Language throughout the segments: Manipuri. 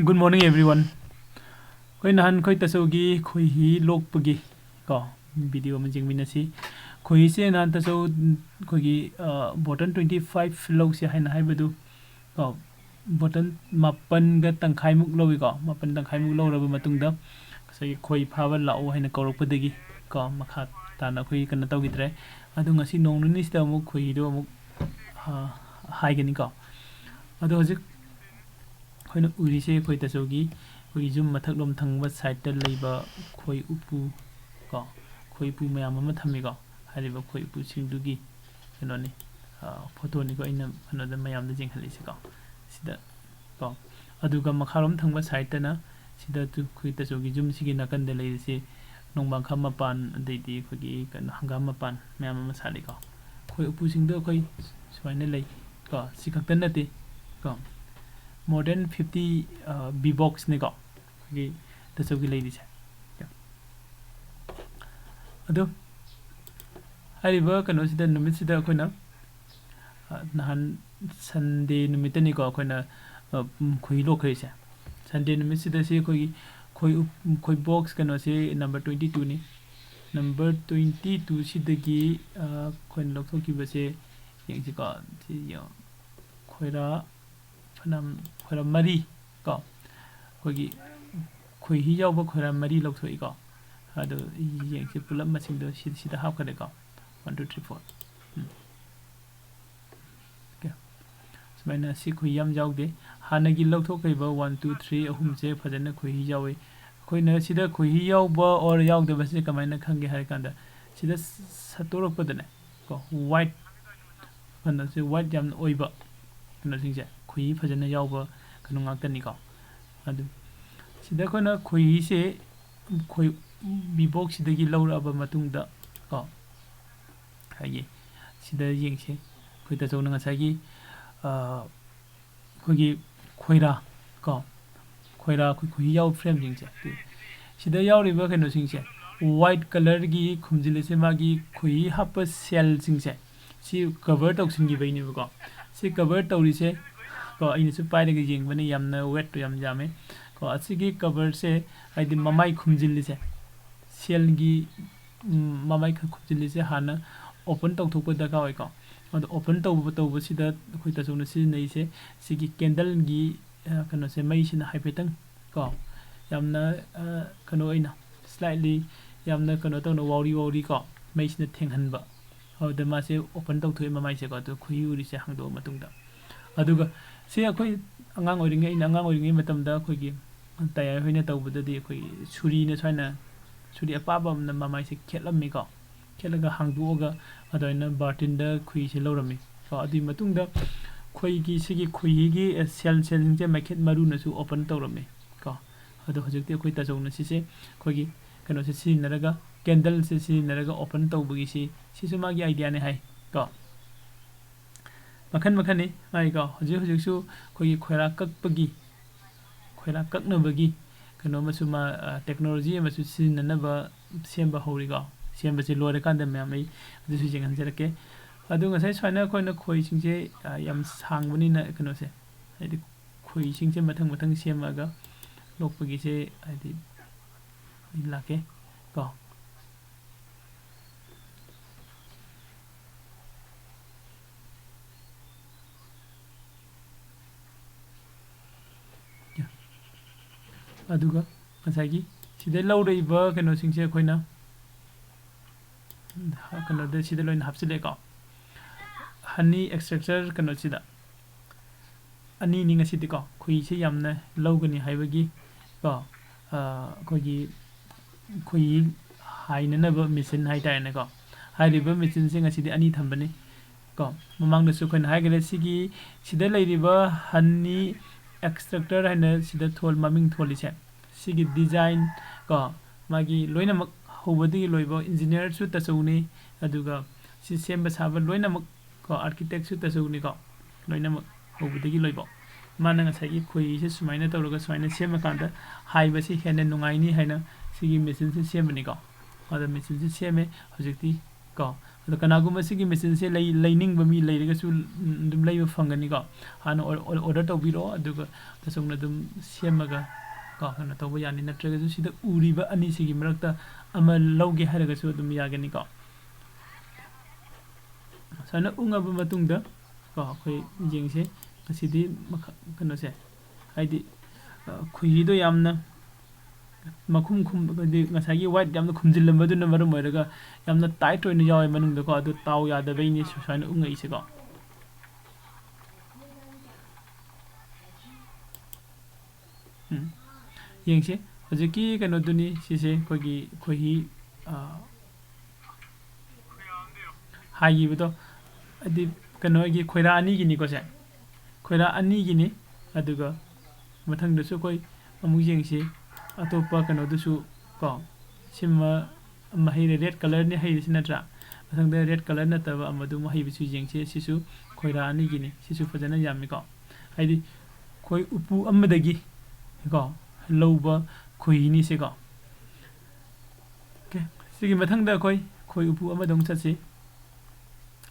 Good morning everyone. Koi nahan koi tasogi koi hi lokpagi ko video ma jingminasi koi se nan taso koi gi button 25 log se haina haibadu ko button mapan ga tangkhai muk lowi ko mapan tangkhai muk lo raba matungda sai koi phaba lao haina korokpadagi ko makha tana koi kana tawgidre adu ngasi nongni sta mu koi do mu haigani ko adu hojik khoina urise khoi tasogi khoi zum mathak lom thangba side ta leiba khoi upu ko khoi pu mayam ama thami ko hariba khoi upu singdugi kanoni photo ni ko ina anoda mayam da jinghalise ko sida ko aduga makharom thangba side ta na sida tu khoi tasogi zum sigi nakan da leise nongbang khama pan deidi khogi kan hangam pan mayam ama sali ko khoi upu singdo khoi soine lei ko sikaktan nati ko more than 50 B box ne ko gi tasogi lady cha ado hariba kano sida numit sida koina nahan Sunday numit ni ko koina khoi lo khoi cha Sunday numit sida se khoi box kano se number 22 ni number 22 sida gi koin lok thoki ba se yeng si ko si yo khoira fanam khoira mari ko khogi khoi hi yaw ba khoira mari lok thoi ko adu yeng se pulam masing do sida hap khade ko 1 2 3 4 okay smaina si khoi yam jaw de hanagi lok thok kai ba 1 2 3 ahum se phajana khoi hi yawe khoi na sida khoi hi yaw ba or yaw de ba se kamaina khange har kanda sida satorok pa dane ko white kana se white jam oiba kana sing se khoi phajana yawba kanu ngakani ko adu sida khona khoi se khoi bi box sidagi lawraba matungda ko haye sida yengse khoi ta chona ngasagi khogi khoira ko khoira khoi yaw frame jingse sida yawriba kanu sing se white color gi khumjile se magi khoi hapa cell singse si cover toksin gi baini ko si cover tawri se ko ina su pai daga jing bani yamna wet to yam jame ko asigi cover se aidi mamai khumjili se cell gi mamai khumjili se hana open tok thok da ka oi ko and open to sida khoi ta sona si nei se sigi candle gi kano se mai sina haipetang ko yamna kano ina slightly yamna kano to no wori ko mai sina thenghan ba how the ma se open tok thoi mamai se ko to khoi uri se hangdo matungda aduga se akoi angang oringai matamda khoigi tayar hoina tawbudadi khoi suri na saina suri apaba na mamai se khelammi ko khelaga hangduoga adoina bartender khui se lorami ko adi matungda khoi gi sigi khoi gi sel je market maru na su open tawrami ko ado hojekte khoi ta jong na si se khoigi kano se si naraga candle se si naraga open tawbugi si su magi idea ne hai ko makhan makhani ai ko hojik su khoi khoira kakpagi khoira kaknabagi kano masuma technology masu sinanaba semba hori ko semba se lore kan da mai adu su jingan jerake adu ngasai swaina khoina khoi singje yam sangbani na kano se ai khoi singje mathang semaga lokpagi se ai lake ko aduga asagi sida lawreiba kano singse khoina kano de sida loin hapsile ko honey extractor kano sida ani ni ngasi ko khoi se yamna lawgani haibagi ko khoi haina na ba machine hai ta na ko hairiba machine sing asi de ani thambani ko mamang da su khoina haigale sigi sida leiriba honey extractor haina sida thol maming tholise sigi design ko magi loina mak hobadi loiba engineer su tasuni aduga si semba saba loina mak ko architect su tasuni ko loina mak hobadi loiba mana ngasai khoi se sumaina tawraga sumaina sema kanda haiba si hena nungai ni haina sigi machine se semani ko ada machine se seme hojekti ꯀꯣ ꯑꯗꯣ ꯀꯅꯥꯒꯨꯝꯕ ꯁꯤꯒꯤ ꯃꯦꯆꯤꯟꯁꯦ ꯂꯩꯅꯤꯡꯕ ꯃꯤ ꯂꯩꯔꯒꯁꯨ ꯑꯗꯨꯝ ꯂꯩꯕ ꯐꯪꯒꯅꯤꯀꯣ ꯍꯥꯟꯅ ꯑꯣꯔꯗꯔ ꯇꯧꯕꯤꯔꯣ ꯑꯗꯨꯒ ꯇꯁꯦꯡꯅ ꯑꯗꯨꯝ ꯁꯦꯝꯃꯒ ꯀꯣ ꯀꯩꯅꯣ ꯇꯧꯕ ꯌꯥꯅꯤ ꯅꯠꯇ꯭ꯔꯒꯁꯨ ꯁꯤꯗ ꯎꯔꯤꯕ ꯑꯅꯤꯁꯤꯒꯤ ꯃꯔꯛꯇ ꯑꯃ ꯂꯧꯒꯦ ꯍꯥꯏꯔꯒꯁꯨ ꯑꯗꯨꯝ ꯌꯥꯒꯅꯤꯀꯣ ꯁꯨꯃꯥꯏꯅ ꯎꯪꯉꯕ ꯃꯇꯨꯡꯗ ꯀꯣ ꯑꯩꯈꯣꯏ ꯌꯦꯡꯁꯦ ꯉꯁꯤꯗꯤ ꯀꯩꯅꯣꯁꯦ ꯍꯥꯏꯗꯤ ꯈꯣꯏꯍꯤꯗꯣ ꯌꯥꯝꯅ ꯃꯈꯨꯝ ꯈꯨꯝꯕꯗꯤ ꯉꯁꯥꯏꯒꯤ ꯋꯥꯏꯠ ꯌꯥꯝꯅ ꯈꯨꯝꯖꯤꯜꯂꯝꯕꯗꯨꯅ ꯃꯔꯝ ꯑꯣꯏꯔꯒ ꯌꯥꯝꯅ ꯇꯥꯏꯠ ꯑꯣꯏꯅ ꯌꯥꯎꯋꯦ ꯃꯅꯨꯡꯗꯀꯣ ꯑꯗꯨ ꯇꯥꯎ ꯌꯥꯗꯕꯩꯅꯤ ꯁꯨꯃꯥꯏꯅ ꯎꯪꯉꯛꯏꯁꯦꯀꯣ ꯌꯦꯡꯁꯦ ꯍꯧꯖꯤꯛꯀꯤ ꯀꯩꯅꯣꯗꯨꯅꯤ ꯁꯤꯁꯦ ꯑꯩꯈꯣꯏꯒꯤ ꯈꯣꯏꯍꯤ ꯍꯥꯏꯈꯤꯕꯗꯣ ꯍꯥꯏꯗꯤ ꯀꯩꯅꯣꯒꯤ ꯈꯣꯏꯔꯥ ꯑꯅꯤꯒꯤꯅꯤꯀꯣ ꯁꯦ ꯈꯣꯏꯔꯥ ꯑꯅꯤꯒꯤꯅꯤ ꯑꯗꯨꯒ ꯃꯊꯪꯗꯁꯨ ꯑꯩꯈꯣꯏ ꯑꯃꯨꯛ ꯌꯦꯡꯁꯤ ꯑꯇꯣꯞꯄ ꯀꯩꯅꯣꯗꯨꯁꯨ ꯀꯣ ꯁꯤꯃ ꯃꯍꯩ ꯔꯦꯗ ꯀꯂꯔꯅꯤ ꯍꯩꯔꯤꯁꯤ ꯅꯠꯇ꯭ꯔꯥ ꯃꯊꯪꯗ ꯔꯦꯗ ꯀꯂꯔ ꯅꯠꯇꯕ ꯑꯃꯗꯨ ꯍꯩꯕꯁꯨ ꯌꯦꯡꯁꯤ ꯁꯤꯁꯨ ꯈꯣꯏꯔꯥ ꯑꯅꯤꯒꯤꯅꯤ ꯁꯤꯁꯨ ꯐꯖꯅ ꯌꯥꯝꯃꯤꯀꯣ ꯍꯥꯏꯗꯤ ꯑꯩꯈꯣꯏ ꯎꯄꯨ ꯑꯃꯗꯒꯤ ꯀꯣ ꯂꯧꯕ ꯈꯣꯏꯍꯤꯅꯤꯁꯦꯀꯣ ꯑꯣꯀꯦ ꯁꯤꯒꯤ ꯃꯊꯪꯗ ꯑꯩꯈꯣꯏ ꯈꯣꯏ ꯎꯄꯨ ꯑꯃꯗ ꯑꯃꯨꯛ ꯆꯠꯁꯤ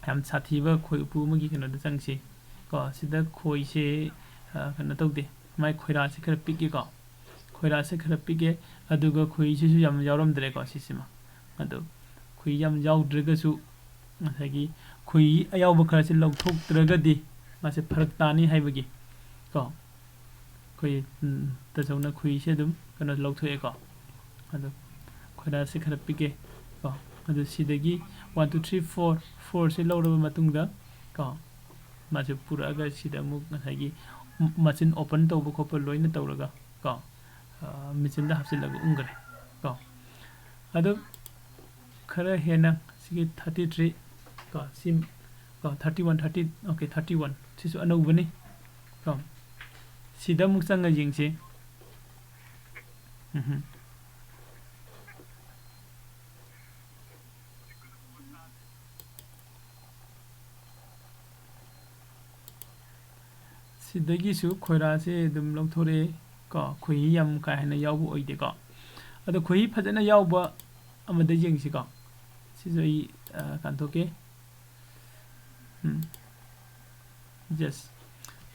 ꯌꯥꯝ ꯁꯥꯊꯤꯕ ꯈꯣꯏ ꯎꯄꯨ ꯑꯃꯒꯤ ꯀꯩꯅꯣꯗ ꯆꯪꯁꯤ ꯀꯣ ꯁꯤꯗ ꯈꯣꯏꯁꯦ ꯀꯩꯅꯣ ꯇꯧꯗꯦ ꯃꯥꯏ ꯈꯣꯏꯔꯥꯁꯦ ꯈꯔ ꯄꯤꯛꯏꯀꯣ ꯈꯣꯏꯔꯥꯁꯦ ꯈꯔ ꯄꯤꯛꯑꯦ ꯑꯗꯨꯒ ꯈꯣꯏꯁꯤꯁꯨ ꯌꯥꯝ ꯌꯥꯎꯔꯝꯗ꯭ꯔꯦꯀꯣ ꯁꯤꯁꯤꯃ ꯑꯗꯣ ꯈꯣꯏ ꯌꯥꯝ ꯌꯥꯎꯗ꯭ꯔꯒꯁꯨ ꯉꯁꯥꯏꯒꯤ ꯈꯣꯏ ꯑꯌꯥꯎꯕ ꯈꯔꯁꯤ ꯂꯧꯊꯣꯛꯇ꯭ꯔꯒꯗꯤ ꯃꯥꯁꯦ ꯐꯔꯛ ꯇꯥꯅꯤ ꯍꯥꯏꯕꯒꯤ ꯀꯣ ꯑꯩꯈꯣই ꯇꯁꯧꯅ ꯈꯣꯏꯁꯦ ꯑꯗꯨꯝ ꯀꯩꯅꯣ ꯂꯧꯊꯣꯛꯑꯦꯀꯣ ꯑꯗꯣ ꯈꯣꯏꯔꯥꯁꯦ ꯈꯔ ꯄꯤꯛꯑꯦ ꯀꯣ ꯑꯗꯨ ꯁꯤꯗꯒꯤ 1 2 3 4 4ꯁꯦ ꯂꯧꯔꯕ ꯃꯇꯨꯡꯗ ꯀꯣ ꯃꯥꯁꯦ ꯄꯨꯔꯛꯑꯒ ꯁꯤꯗ ꯑꯃꯨꯛ ꯉꯁꯥꯏꯒꯤ ꯃꯆꯤꯟ ꯑꯣꯄꯟ ꯇꯧꯕ ꯈꯣꯠꯄ ꯂꯣꯏꯅ ꯇꯧꯔꯒ ꯀꯣ ꯃꯦꯆꯤꯟꯗ ꯍꯥꯞꯆꯤꯜꯂꯒ ꯎꯪꯈ꯭ꯔꯦ ꯀꯣ ꯑꯗꯨ खरा हेना सिगी 33 को सिम को 31 30 ओके 31 सिसु अनौबनी को सिदा मुक चंगा जिंगसे सिदगिसु खोरासे दुम लौथोरे को खोई यम का हेना यावबु ओइदे को अदो खोई फजना यावबा अमदे जिंगसे को सिजोई कांथोके जस्ट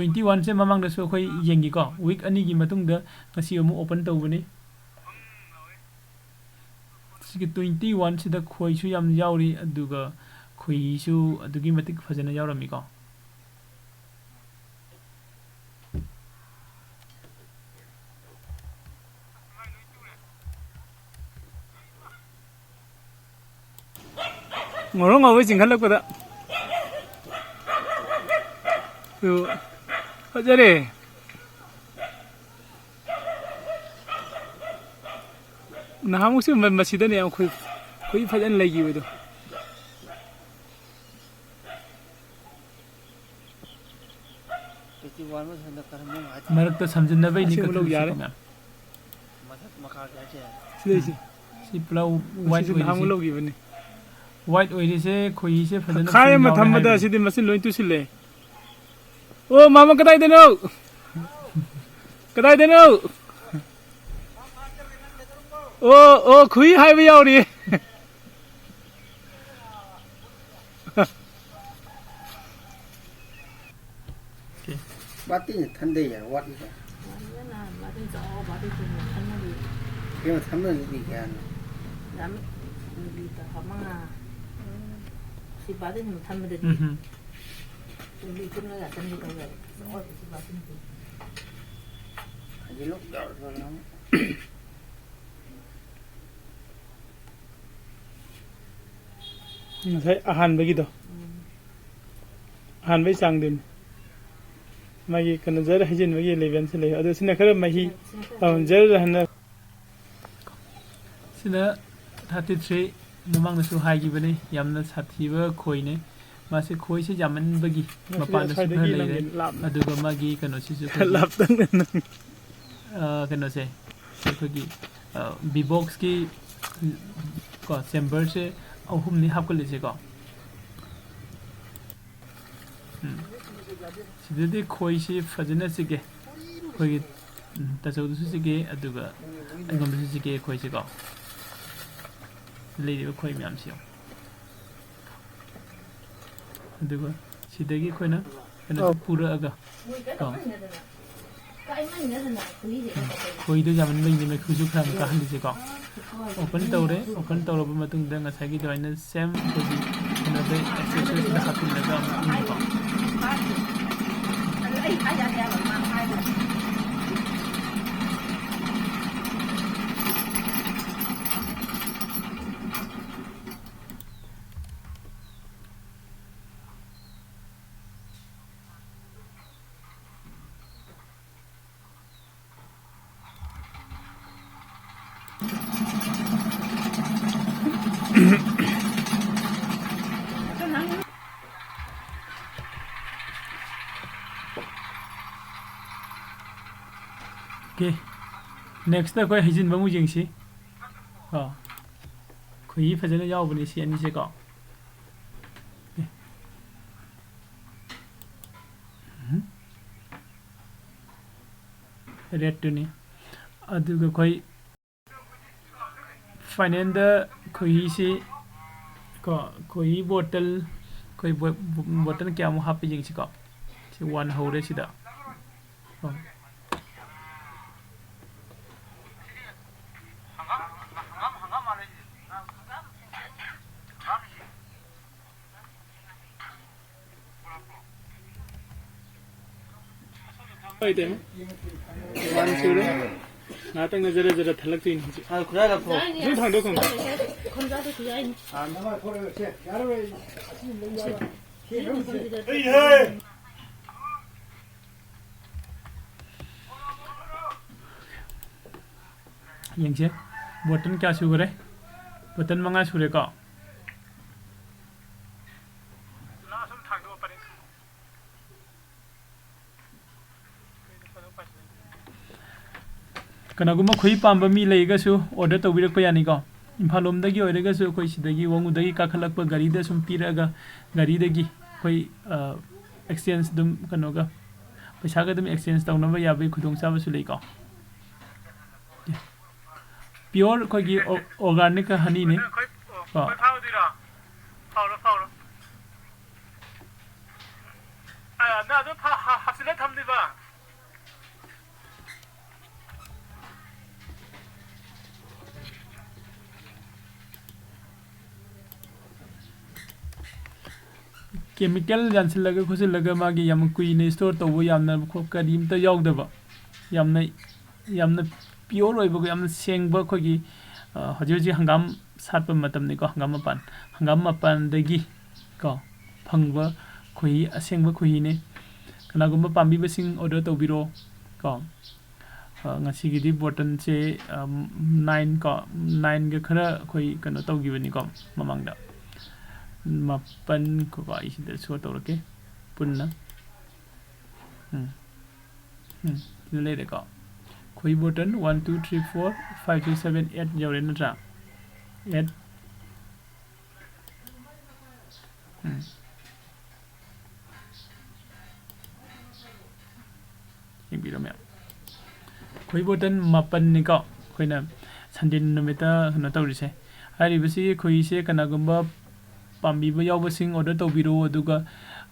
21 से ममांग दसु खोई येंगी को वीक अनि गी मतुंग the ngasi amu open tawbani sigi 21 sida khoi su yam yauri aduga khoi su adugi matik fajana yaurami ko ngorong awi jinghalak pada tu hajare nahamu su masida ne am khoi fajan lagi wedo marak ta samjinna bai ni ka lu yare masak makha ga che si plau white nahamu logi bani white oil se khoi se fajana khai ma thamada sidi masin loi tu sile o mama kadai deno o khoi hai ba yaw ri bát tí thân đây à what is that? Cái mà thấm lên gì cả? Lắm, đi tới họ mang à, si bát thì mình thấm được, đi cũng là thấm được rồi, rồi si bát thì cái lúc đó rồi nó thấy ahan bagi do ahan bai sang dim magi kana jar hajin magi leven se le adu sina khara mahi jar hana sina 33 mamang na su hai gi bani yamna sathiba khoi ne mase khoi se jaman bagi mapan na su le adu ga magi kana si su lap tang kana se khoi b box ki ko chamber se ahum ni hap kale se ko सिदे खोई से फजना सिगे खोई तसौ दुसु सिगे अदुगा अंगम दुसु सिगे खोई से को लेदिबो खोई म्याम सियो ꯑꯗꯨꯒ ꯁꯤꯗꯒꯤ ꯑꯩꯈꯣꯏꯅ ꯀꯩꯅꯣ ꯄꯨꯔꯛꯑꯒ ꯀꯣ ꯈꯣꯏꯗꯣ ꯌꯥꯝꯃꯟꯕꯩꯅꯦ ꯃꯩꯈꯨꯁꯨ ꯈꯔ ꯑꯃꯨꯛ ꯀꯥꯍꯜꯂꯤꯁꯦꯀꯣ open ꯇꯧꯔꯦ open ꯇꯧꯔꯕ ꯃꯇꯨꯡꯗ ꯉꯁꯥꯏꯒꯤ ꯑꯗꯨꯃꯥꯏꯅ ꯁꯦꯝ ꯑꯩꯈꯣꯏꯒꯤ ꯀꯩꯅꯣꯗ ꯑꯦꯛꯁꯦꯁꯔꯤꯁꯤꯗ ꯍꯥꯞꯆꯤꯜꯂꯒ ꯑꯃꯨꯛ ꯏꯪꯉꯤꯀꯣ Okay. Next da koi hijin bamu jingsi. Koi fajana yaw bani si ani se ko. Red to ni. Aduga koi final da koi si ko koi bottle kya mo happy jingsi ko. Si one hole si da. Oi dem. One sure. Natang na jara jara thalak tin. 아, 그래라 또. Ju thang do khong. 건자도 디자인. 아, 나만 포를 해. 야로 왜. Yang se button kya sure button manga sure ko kanaguma khoi pamba mi leigasu order tawbirak pa yani ko imphal lomdagi oiregasu khoi sidagi wangudagi kakhalakpa gari da sum piraga gari dagi khoi exchange dum kanoga paisa ga dum exchange tawnaba yabai khudong chaba su lei ko pure khoi gi organic honey ne ko na do hapsile thamdi ba chemical jansil laga khosil laga magi yam kuine store tobo yamna kho karim ta yawdaba yamna pure oiba yamna sengba khogi hajoji hangam satpa matam ni ko hangam mapan dagi ko phangba khoi asengba khoi ne kana gumba pambi basing order tobiro ko ngasi gidi button che 9 ko 9 ga khara khoi kana tawgibani ko mamangda mapan ko ba isida so tawrake punna le de ko khoi button 1 2 3 4 5 6 7 8 jawre natra 8 biro me khoi button mapan ni ko khoina sandin numeta na tawrise hari bisi khoi se kana gumba pambi ba yawbasing order tawbiro aduga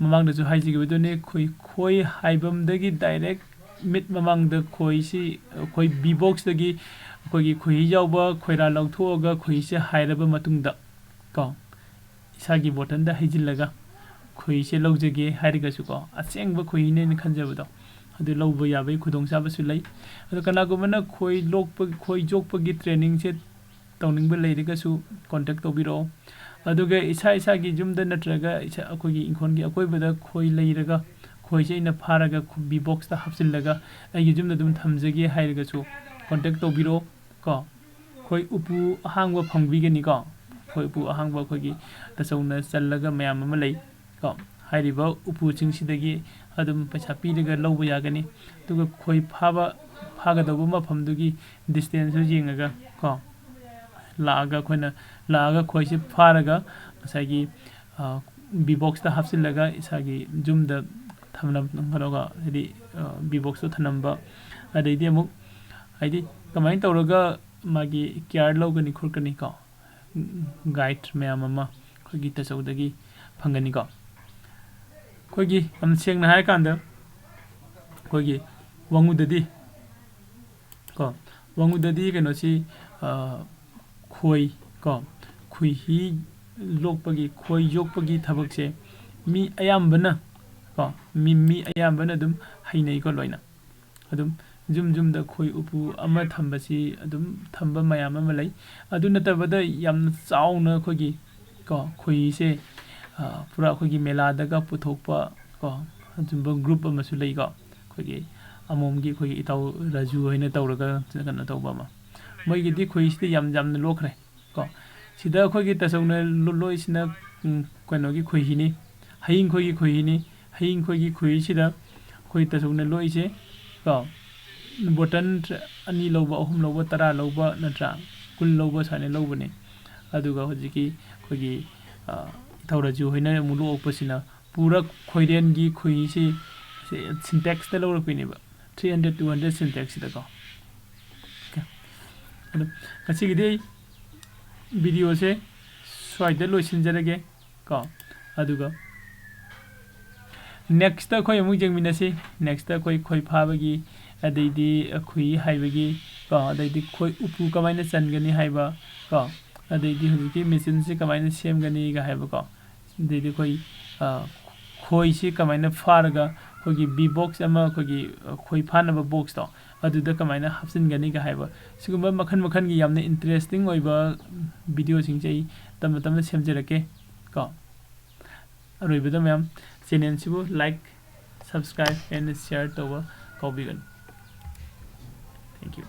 mamang da ju haiji gi ne khoi haibam dagi direct mit mamang da khoi si khoi b box dagi khoi gi khoi yawba khoira lauthoga khoi se hairaba matungda ko isagi button da haijillaga khoi se laujage hairiga su ko asengba khoi ne ni khanjabado adu lawba yabai khudong chaba su lei adu kana gumana khoi lokpa khoi jokpa gi training se tawningba leiriga su contact tobiro aduga isa gi jumda natraga isa akogi inkhon gi akoi bada khoi leiraga khoi se ina pharaga b box ta hapsillaga ai gi jumda dum thamjage hairiga su contact tobiro ko khoi upu ahangba phangbi gani ko khoi upu ahangba khoi gi tasawna challaga mayam ama lei ko hairiba upu chingsidagi adum paisa piriga lawba yagani tuga khoi phaga dabu mafamdugi distance jingaga ko laaga khoina laaga khoi se pharaga asagi b box ta hapsillaga isagi jumda thamnam ngaloga hedi b box to thanamba adidi amuk haidi kamain tawraga magi care logani khurkani ko guide mayam ama khogi tasawdagi phangani ko ꯑꯩꯈꯣꯏꯒꯤ ꯌꯥꯝ ꯁꯦꯡꯅ ꯍꯥꯏꯔꯀꯥꯟꯗ ꯑꯩꯈꯣꯏꯒꯤ ꯋꯥꯡꯉꯨꯗꯗꯤ ꯀꯣ ꯋꯥꯡꯉꯨꯗꯗꯤ ꯀꯩꯅꯣꯁꯤ ꯈꯣꯏ ꯀꯣ ꯈꯣꯏꯍꯤ ꯂꯣꯛꯄꯒꯤ ꯈꯣꯏ ꯌꯣꯛꯄꯒꯤ ꯊꯕꯛꯁꯦ ꯃꯤ ꯑꯌꯥꯝꯕꯅ ꯀꯣ ꯃꯤ ꯑꯌꯥꯝꯕꯅ ꯑꯗꯨꯝ ꯍꯩꯅꯩꯀꯣ ꯂꯣꯏꯅ ꯑꯗꯨꯝ ꯌꯨꯝꯗ ꯈꯣꯏ ꯎꯄꯨ ꯑꯃ ꯊꯝꯕꯁꯤ ꯑꯗꯨꯝ ꯊꯝꯕ ꯃꯌꯥꯝ ꯑꯃ ꯂꯩ ꯑꯗꯨ ꯅꯠꯇꯕꯗ ꯌꯥꯝꯅ ꯆꯥꯎꯅ ꯑꯩꯈꯣꯏꯒꯤ ꯀꯣ ꯈꯣꯏꯍꯤꯁꯦ ꯄꯨꯔꯥ ꯑꯩꯈꯣꯏꯒꯤ ꯃꯦꯂꯥꯗꯒ ꯄꯨꯊꯣꯛꯄ ꯀꯣ ꯑꯗꯨꯝꯕ ꯒ꯭ꯔꯨꯞ ꯑꯃꯁꯨ ꯂꯩꯀꯣ ꯑꯩꯈꯣꯏꯒꯤ ꯑꯃꯣꯝꯒꯤ ꯑꯩꯈꯣꯏꯒꯤ ꯏꯇꯥꯎ ꯔꯥꯖꯨ ꯍꯣꯏꯅ ꯇꯧꯔꯒ ꯀꯩꯅꯣ ꯇꯧꯕ ꯑꯃ ꯃꯣꯏꯒꯤꯗꯤ ꯈꯣꯏꯍꯤꯁꯤꯗꯤ ꯌꯥꯝꯅ ꯂꯣꯛꯈ꯭ꯔꯦ ꯀꯣ ꯁꯤꯗ ꯑꯩꯈꯣꯏꯒꯤ ꯇꯁꯧꯅ ꯂꯣꯏꯁꯤꯅ ꯀꯩꯅꯣꯒꯤ ꯈꯣꯏꯍꯤꯅꯤ ꯍꯌꯤꯡ ꯈꯣꯏꯒꯤ ꯈꯣꯏꯍꯤꯅꯤ ꯍꯌꯤꯡ ꯈꯣꯏꯒꯤ ꯈꯣꯏꯍꯤꯁꯤꯗ ꯑꯩꯈꯣꯏ ꯇꯁꯧꯅ ꯂꯣꯏꯁꯦ ꯀꯣ ꯕꯣꯇꯜ 2 ꯂꯧꯕ 3 ꯂꯧꯕ 10 ꯂꯧꯕ ꯅꯠꯇ꯭ꯔꯥ 10 ꯂꯧꯕ ꯁꯨꯃꯥꯏꯅ ꯂꯧꯕꯅꯤ ꯑꯗꯨꯒ ꯍꯧꯖꯤꯛꯀꯤ ꯑꯩꯈꯣꯏꯒꯤ ꯏꯇꯥꯎ ꯔꯥꯖꯨ ꯍꯣꯏꯅ ꯑꯃꯨꯛ ꯂꯣꯛꯄꯁꯤꯅ ꯄꯨꯔꯥ ꯈꯣꯏꯔꯦꯟꯒꯤ ꯈꯣꯏꯍꯤꯁꯤ ꯁꯤꯟꯇꯦꯛꯁꯇ ꯂꯧꯔꯛꯄꯤꯅꯦꯕ 300-200 ꯁꯤꯟꯇꯦꯛꯁꯁꯤꯗꯀꯣ ꯑꯗꯨ ꯉꯁꯤꯒꯤꯗꯤ ꯑꯩ ꯚꯤꯗꯤꯑꯣꯁꯦ ꯁ꯭ꯋꯥꯏꯗ ꯂꯣꯏꯁꯤꯟꯖꯔꯒꯦ ꯀꯣ ꯑꯗꯨꯒ ꯅꯦꯛꯁꯇ ꯑꯩꯈꯣꯏ ꯑꯃꯨꯛ ꯌꯦꯡꯃꯤꯟꯅꯁꯤ ꯅꯦꯛꯁꯇ ꯑꯩꯈꯣꯏ ꯈꯣꯏ ꯐꯥꯕꯒꯤ ꯑꯗꯩꯗꯤ ꯈꯣꯏꯍꯤ ꯍꯥꯏꯕꯒꯤ ꯀꯣ ꯑꯗꯩꯗꯤ ꯈꯣꯏ ꯎꯄꯨ ꯀꯃꯥꯏꯅ ꯆꯟꯒꯅꯤ ꯍꯥꯏꯕ ꯀꯣ ꯑꯗꯩꯗꯤ ꯍꯧꯖꯤꯛꯀꯤ ꯃꯦꯆꯤꯟꯁꯤ ꯀꯃꯥꯏꯅ ꯁꯦꯝꯒꯅꯤꯒ ꯍꯥꯏꯕꯀꯣ ꯑꯗꯩꯗꯤ ꯑꯩꯈꯣꯏ ꯈꯣꯏꯁꯤ ꯀꯃꯥꯏꯅ ꯐꯥꯔꯒ ꯑꯩꯈꯣꯏꯒꯤ ꯕꯤ ꯕꯣꯛꯁ ꯑꯃ ꯑꯩꯈꯣꯏꯒꯤ ꯈꯣꯏ ꯐꯥꯅꯕ ꯕꯣꯛꯁꯇꯣ ꯑꯗꯨꯗ ꯀꯃꯥꯏꯅ ꯍꯥꯞꯆꯤꯟꯒꯅꯤꯒ ꯍꯥꯏꯕ ꯁꯤꯒꯨꯝꯕ ꯃꯈꯜꯒꯤ ꯌꯥꯝꯅ ꯏꯟꯇꯔꯦꯁꯇꯤꯡ ꯑꯣꯏꯕ ꯚꯤꯗꯤꯑꯣꯁꯤꯡꯁꯦ ꯑꯩ ꯇꯞꯅ ꯁꯦꯝꯖꯔꯛꯀꯦ ꯀꯣ ꯑꯔꯣꯏꯕꯗ ꯃꯌꯥꯝ ꯆꯦꯅꯦꯜꯁꯤꯕꯨ ꯂꯥꯏꯛ ꯁꯕꯁꯀ꯭ꯔꯥꯏꯕ ꯑꯦꯟड ꯁꯤꯌꯔ ꯇꯧꯕ ꯀꯥꯎꯕꯤꯒꯅꯨ ꯊꯦꯡꯛ ꯌꯨ